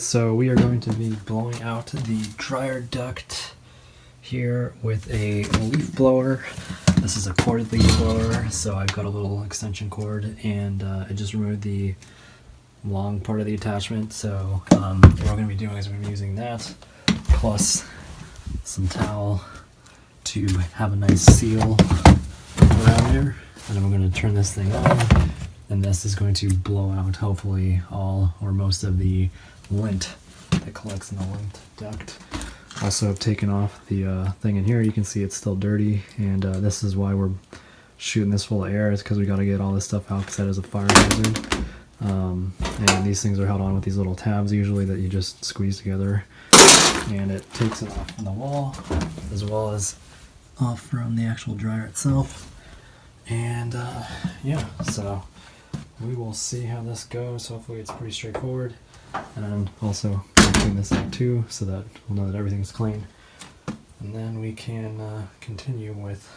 so we are going to be blowing out the dryer duct here with a leaf blower. This is a corded leaf blower, so I've got a little extension cord, and I just removed the long part of the attachment. So what we're going to be doing is we're going to be using that plus some towel to have a nice seal around here, and then we're going to turn this thing on, and this is going to blow out hopefully all or most of the lint that collects in the lint duct. Also, I've taken off the thing in here. You can see it's still dirty, and this is why we're shooting this full of air, is because we got to get all this stuff out because that is a fire hazard. And these things are held on with these little tabs usually that you just squeeze together, and it takes it off from the wall as well as off from the actual dryer itself. And yeah, so we will see how this goes. Hopefully it's pretty straightforward. And I'm also going to clean this out too, so that we'll know that everything's clean, and then we can continue with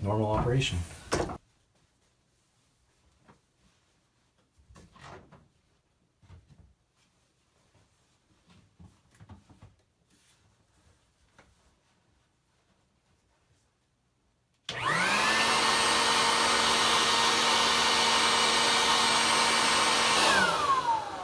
normal operation.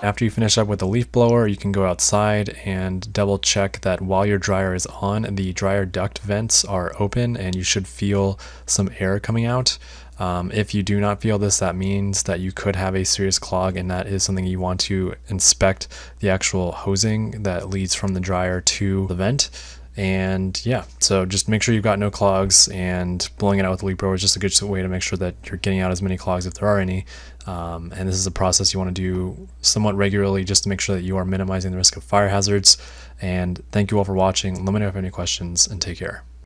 After you finish up with the leaf blower, you can go outside and double check that while your dryer is on, the dryer duct vents are open and you should feel some air coming out. If you do not feel this, that means that you could have a serious clog, and that is something you want to inspect the actual hosing that leads from the dryer to the vent. And yeah, so just make sure you've got no clogs, and blowing it out with the leaf blower is just a good way to make sure that you're getting out as many clogs if there are any. And this is a process you want to do somewhat regularly just to make sure that you are minimizing the risk of fire hazards. And thank you all for watching. Let me know if you have any questions, and take care.